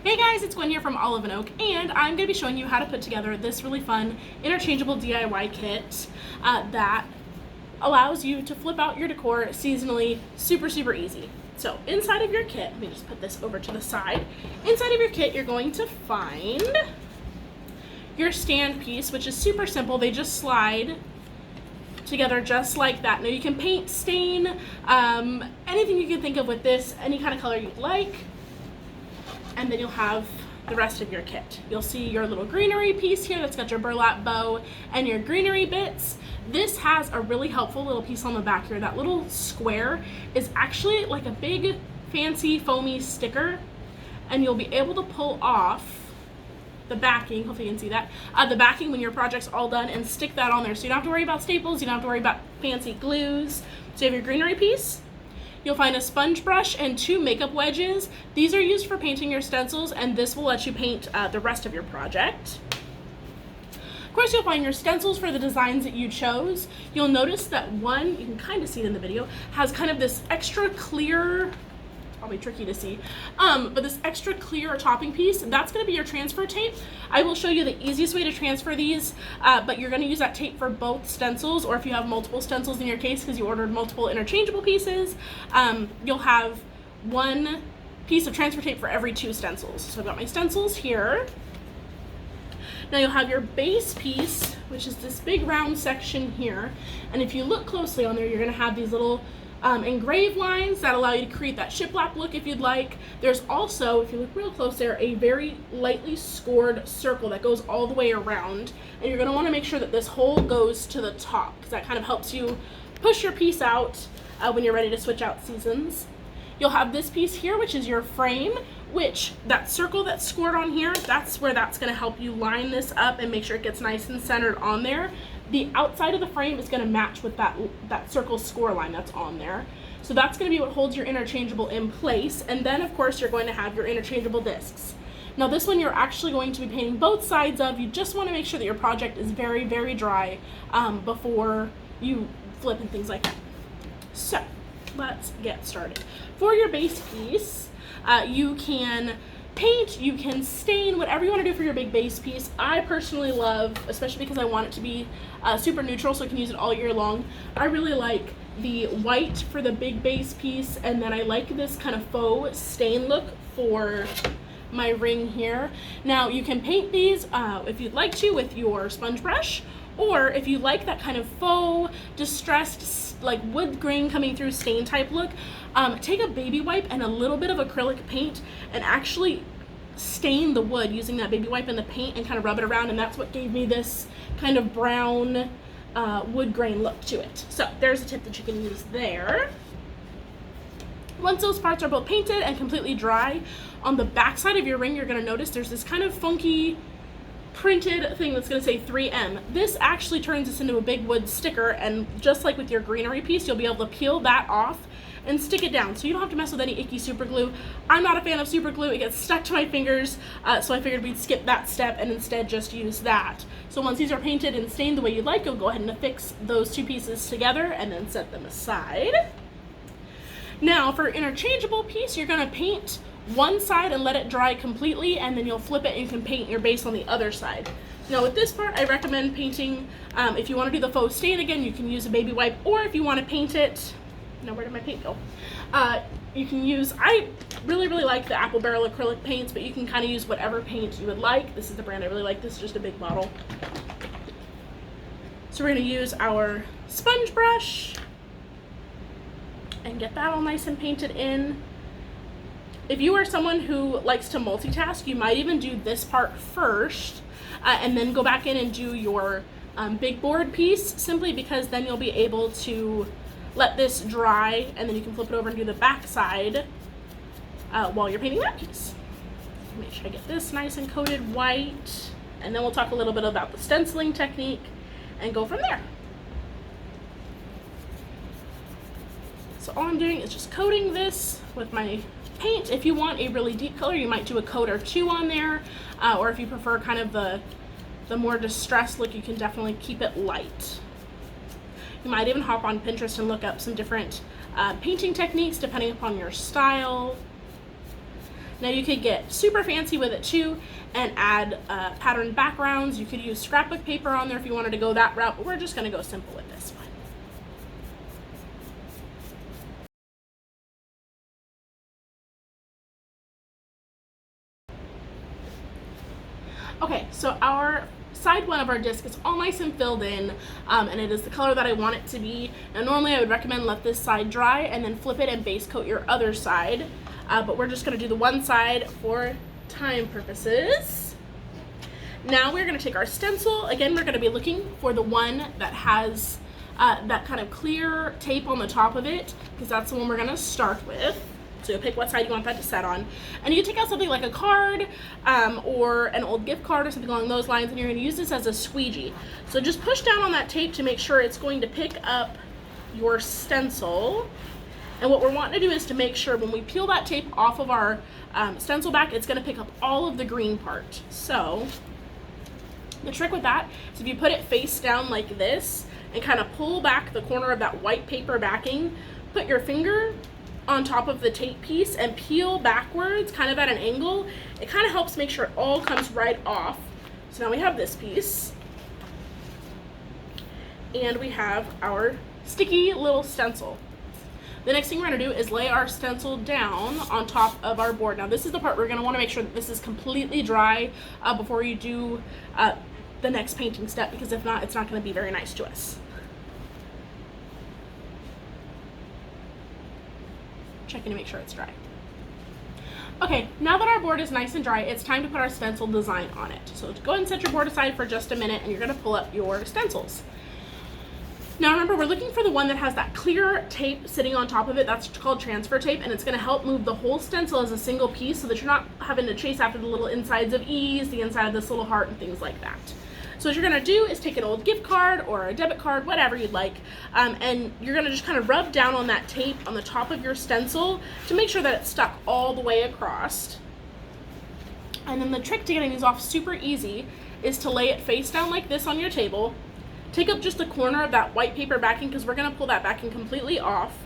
Hey guys, it's Gwen here from Olive and Oak, and I'm going to be showing you how to put together this really fun interchangeable DIY kit that allows you to flip out your decor seasonally super easy. So inside of your kit, let me just put this over to the side. Inside of your kit, you're going to find your stand piece, which is super simple. They just slide together just like that. Now you can paint, stain, anything you can think of with this, any kind of color you'd like. And then you'll have the rest of your kit. You'll see your little greenery piece here that's got your burlap bow and your greenery bits. This has a really helpful little piece on the back here. That little square is actually like a big fancy foamy sticker, and you'll be able to pull off the backing, hopefully you can see that, the backing when your project's all done, and stick that on there. So you don't have to worry about staples, you don't have to worry about fancy glues. So you have your greenery piece. You'll find a sponge brush and 2 makeup wedges. These are used for painting your stencils, and this will let you paint the rest of your project. Of course, you'll find your stencils for the designs that you chose. You'll notice that one, you can kind of see it in the video, has kind of this extra clear, probably tricky to see, but this extra clear topping piece, that's going to be your transfer tape. I will show you the easiest way to transfer these, but you're going to use that tape for both stencils, or if you have multiple stencils in your case because you ordered multiple interchangeable pieces, you'll have one piece of transfer tape for every 2 stencils. So I've got my stencils here. Now you'll have your base piece, which is this big round section here, and if you look closely on there, you're going to have these little engraved lines that allow you to create that shiplap look if you'd like. There's also, if you look real close there, a very lightly scored circle that goes all the way around, and you're going to want to make sure that this hole goes to the top because that kind of helps you push your piece out when you're ready to switch out seasons. You'll have this piece here, which is your frame, which that circle that's scored on here, that's where that's going to help you line this up and make sure it gets nice and centered on there. The outside of the frame is going to match with that circle score line that's on there. So that's going to be what holds your interchangeable in place. And then of course you're going to have your interchangeable discs. Now this one you're actually going to be painting both sides of. You just want to make sure that your project is very dry before you flip and things like that. So let's get started. For your base piece, you can paint, you can stain, whatever you want to do for your big base piece. I personally love, especially because I want it to be super neutral so I can use it all year long, I really like the white for the big base piece, and then I like this kind of faux stain look for my ring here. Now you can paint these if you'd like to with your sponge brush, or if you like that kind of faux distressed like wood grain coming through stain type look, take a baby wipe and a little bit of acrylic paint and actually stain the wood using that baby wipe and the paint and kind of rub it around, and that's what gave me this kind of brown wood grain look to it. So there's a tip that you can use there. Once those parts are both painted and completely dry, on the back side of your ring you're going to notice there's this kind of funky printed thing that's going to say 3M. This actually turns this into a big wood sticker, and just like with your greenery piece, you'll be able to peel that off and stick it down, so you don't have to mess with any icky super glue. I'm not a fan of super glue, it gets stuck to my fingers, so I figured we'd skip that step and instead just use that. So once these are painted and stained the way you'd like, you'll go ahead and affix those 2 pieces together and then set them aside. Now for interchangeable piece, you're going to paint one side and let it dry completely, and then you'll flip it and you can paint your base on the other side. Now with this part, I recommend painting, if you want to do the faux stain again, you can use a baby wipe, or if you want to paint it, now where did my paint go? You can use, I really like the Apple Barrel acrylic paints, but you can kind of use whatever paint you would like. This is the brand I really like. This is just a big bottle. So we're going to use our sponge brush and get that all nice and painted in. If you are someone who likes to multitask, you might even do this part first and then go back in and do your big board piece, simply because then you'll be able to let this dry and then you can flip it over and do the back side while you're painting that piece. Make sure I get this nice and coated white, and then we'll talk a little bit about the stenciling technique and go from there. So all I'm doing is just coating this with my paint. If you want a really deep color, you might do a coat or 2 on there, or if you prefer kind of the more distressed look, you can definitely keep it light. You might even hop on Pinterest and look up some different painting techniques depending upon your style. Now you could get super fancy with it too and add patterned backgrounds. You could use scrapbook paper on there if you wanted to go that route, but we're just gonna go simple with this one. Okay, so our side one of our disc is all nice and filled in, and it is the color that I want it to be. Now normally I would recommend let this side dry and then flip it and base coat your other side, but we're just gonna do the one side for time purposes. Now we're gonna take our stencil. Again, we're gonna be looking for the one that has that kind of clear tape on the top of it, because that's the one we're gonna start with. So you'll pick what side you want that to set on. And you can take out something like a card or an old gift card or something along those lines, and you're gonna use this as a squeegee. So just push down on that tape to make sure it's going to pick up your stencil. And what we're wanting to do is to make sure when we peel that tape off of our stencil back, it's gonna pick up all of the green part. So the trick with that is if you put it face down like this and kind of pull back the corner of that white paper backing, put your finger on top of the tape piece and peel backwards kind of at an angle. It kind of helps make sure it all comes right off. So now we have this piece and we have our sticky little stencil. The next thing we're going to do is lay our stencil down on top of our board. Now this is the part we're going to want to make sure that this is completely dry before you do the next painting step, because if not, it's not going to be very nice to us. Checking to make sure it's dry. Okay, now that our board is nice and dry, it's time to put our stencil design on it. So go ahead and set your board aside for just a minute and you're gonna pull up your stencils. Now remember, we're looking for the one that has that clear tape sitting on top of it. That's called transfer tape, and it's gonna help move the whole stencil as a single piece so that you're not having to chase after the little insides of E's, the inside of this little heart, and things like that. So what you're gonna do is take an old gift card or a debit card, whatever you'd like, and you're gonna just kind of rub down on that tape on the top of your stencil to make sure that it's stuck all the way across. And then the trick to getting these off super easy is to lay it face down like this on your table. Take up just the corner of that white paper backing, because we're gonna pull that backing completely off,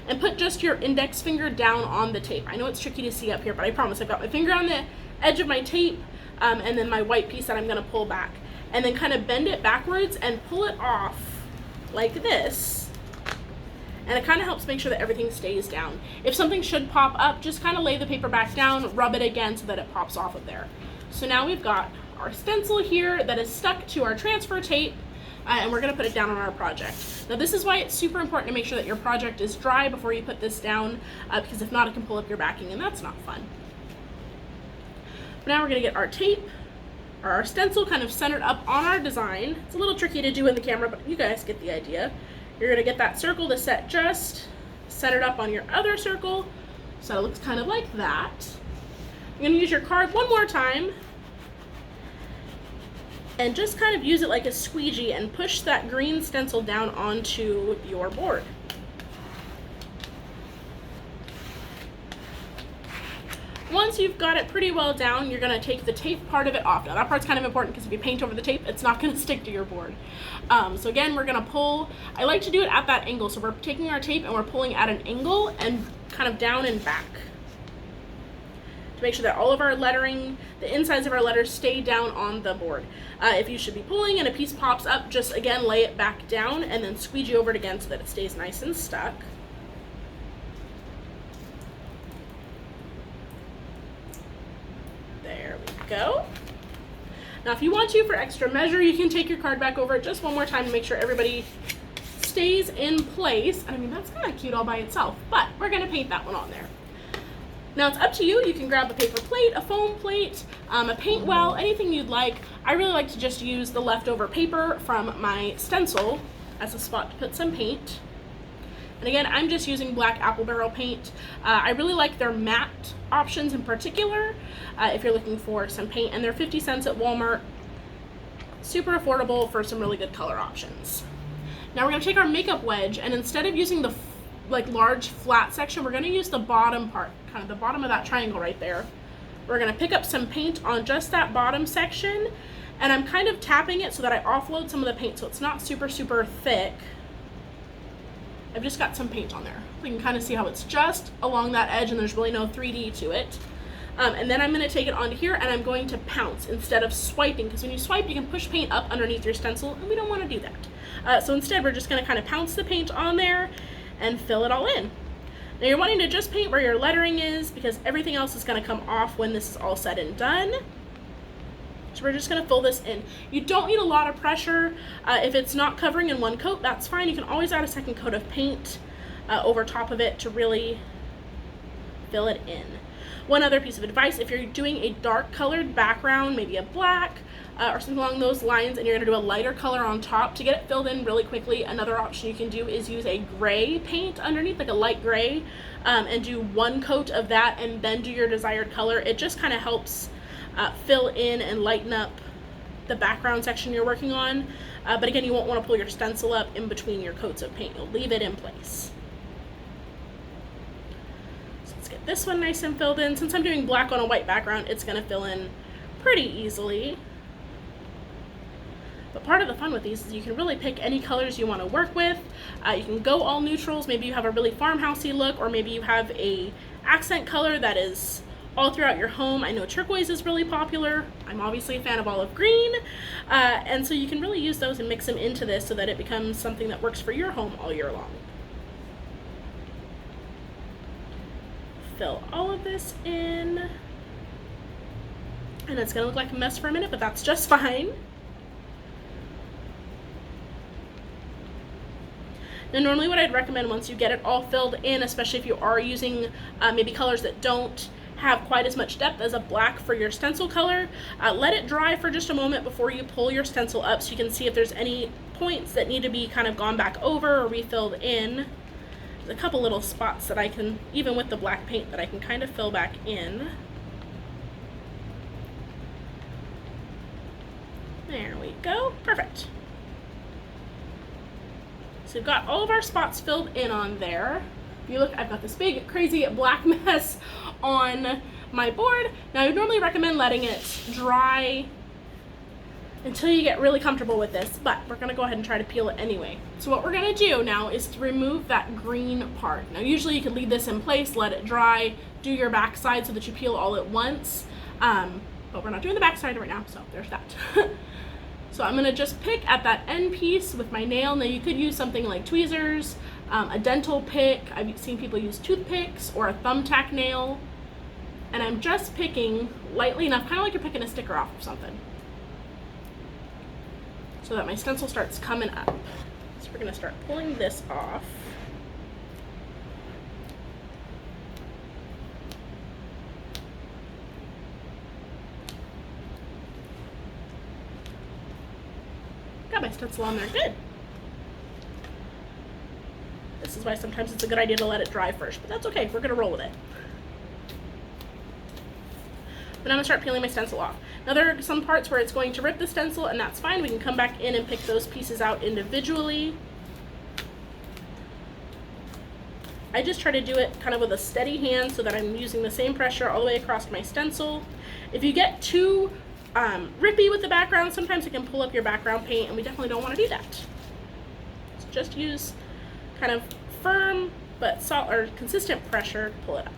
and put just your index finger down on the tape. I know it's tricky to see up here, but I promise I've got my finger on the edge of my tape, and then my white piece that I'm gonna pull back. And then kind of bend it backwards and pull it off like this. And it kind of helps make sure that everything stays down. If something should pop up, just kind of lay the paper back down, rub it again so that it pops off of there. So now we've got our stencil here that is stuck to our transfer tape, and we're gonna put it down on our project. Now this is why it's super important to make sure that your project is dry before you put this down, because if not, it can pull up your backing, and that's not fun. But now we're gonna get our tape, or our stencil, kind of centered up on our design. It's a little tricky to do in the camera, but you guys get the idea. You're gonna get that circle to set just centered up on your other circle, so it looks kind of like that. You're gonna use your card one more time and just kind of use it like a squeegee and push that green stencil down onto your board. Once you've got it pretty well down, you're gonna take the tape part of it off. Now that part's kind of important because if you paint over the tape, it's not gonna stick to your board. So again, we're gonna pull, I like to do it at that angle. So we're taking our tape and we're pulling at an angle and kind of down and back to make sure that all of our lettering, the insides of our letters stay down on the board. If you should be pulling and a piece pops up, just again, lay it back down and then squeegee over it again so that it stays nice and stuck. There we go. Now if you want to, for extra measure, you can take your card back over it just one more time to make sure everybody stays in place. I mean, that's kind of cute all by itself, but we're gonna paint that one on there. Now it's up to you. You can grab a paper plate, a foam plate, a paint well, anything you'd like. I really like to just use the leftover paper from my stencil as a spot to put some paint. And again, I'm just using black apple barrel paint. I really like their matte options in particular, if you're looking for some paint, and they're 50 cents at Walmart. Super affordable for some really good color options. Now we're gonna take our makeup wedge, and instead of using the large flat section, we're gonna use the bottom part, kind of the bottom of that triangle right there. We're gonna pick up some paint on just that bottom section, and I'm kind of tapping it so that I offload some of the paint so it's not super, super thick. I've just got some paint on there. We can kind of see how it's just along that edge and there's really no 3D to it. And then I'm going to take it onto here and I'm going to pounce instead of swiping, because when you swipe you can push paint up underneath your stencil and we don't want to do that. So instead we're just going to kind of pounce the paint on there and fill it all in. Now you're wanting to just paint where your lettering is, because everything else is going to come off when this is all said and done. So we're just going to fill this in. You don't need a lot of pressure. If it's not covering in one coat, that's fine. You can always add a second coat of paint over top of it to really fill it in. One other piece of advice, if you're doing a dark colored background, maybe a black or something along those lines, and you're going to do a lighter color on top to get it filled in really quickly, another option you can do is use a gray paint underneath, like a light gray, and do one coat of that and then do your desired color. It just kind of helps fill in and lighten up the background section you're working on. But again, you won't want to pull your stencil up in between your coats of paint. You'll leave it in place. So let's get this one nice and filled in. Since I'm doing black on a white background, it's going to fill in pretty easily. But part of the fun with these is you can really pick any colors you want to work with. You can go all neutrals. Maybe you have a really farmhousey look, or maybe you have a accent color that is all throughout your home. I know turquoise is really popular. I'm obviously a fan of olive green. And so you can really use those and mix them into this so that it becomes something that works for your home all year long. Fill all of this in. And it's going to look like a mess for a minute, but that's just fine. Now normally what I'd recommend once you get it all filled in, especially if you are using maybe colors that don't have quite as much depth as a black for your stencil color, let it dry for just a moment before you pull your stencil up so you can see if there's any points that need to be kind of gone back over or refilled in. There's a couple little spots that I can, even with the black paint, that I can kind of fill back in. There we go, perfect. So we've got all of our spots filled in on there. If you look, I've got this big, crazy black mess on my board. Now I would normally recommend letting it dry until you get really comfortable with this, but we're gonna go ahead and try to peel it anyway. So what we're gonna do now is to remove that green part. Now usually you could leave this in place, let it dry, do your back side so that you peel all at once, but we're not doing the back side right now, so there's that. So I'm gonna just pick at that end piece with my nail. Now you could use something like tweezers, a dental pick. I've seen people use toothpicks or a thumbtack nail. And I'm just picking lightly enough, kind of like you're picking a sticker off of something, so that my stencil starts coming up. So we're gonna start pulling this off. Got my stencil on there, good. This is why sometimes it's a good idea to let it dry first, but that's okay, we're gonna roll with it. Then I'm gonna start peeling my stencil off. Now there are some parts where it's going to rip the stencil, and that's fine. We can come back in and pick those pieces out individually. I just try to do it kind of with a steady hand so that I'm using the same pressure all the way across my stencil. If you get too rippy with the background, sometimes it can pull up your background paint, and we definitely don't want to do that. So just use kind of firm but consistent pressure to pull it up.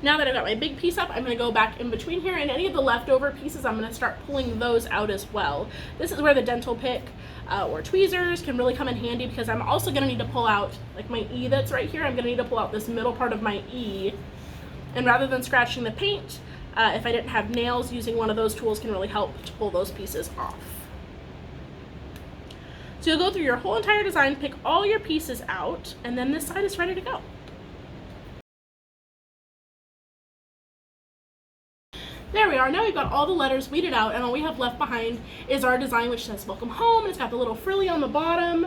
Now that I've got my big piece up, I'm going to go back in between here, and any of the leftover pieces, I'm going to start pulling those out as well. This is where the dental pick or tweezers can really come in handy, because I'm also going to need to pull out, like my E that's right here, I'm going to need to pull out this middle part of my E. And rather than scratching the paint, if I didn't have nails, using one of those tools can really help to pull those pieces off. So you'll go through your whole entire design, pick all your pieces out, and then this side is ready to go. There we are. Now we've got all the letters weeded out, and all we have left behind is our design, which says welcome home, and it's got the little frilly on the bottom.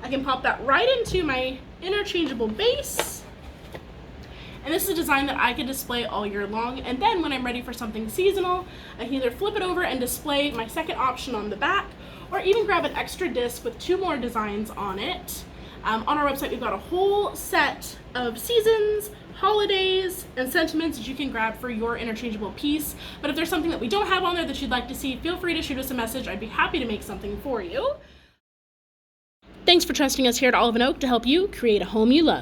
I can pop that right into my interchangeable base, and this is a design that I can display all year long. And then when I'm ready for something seasonal, I can either flip it over and display my second option on the back, or even grab an extra disc with 2 more designs on it. On our website, we've got a whole set of seasons, holidays and sentiments that you can grab for your interchangeable piece. But if there's something that we don't have on there that you'd like to see, feel free to shoot us a message. I'd be happy to make something for you. Thanks for trusting us here at Olive & Oak to help you create a home you love.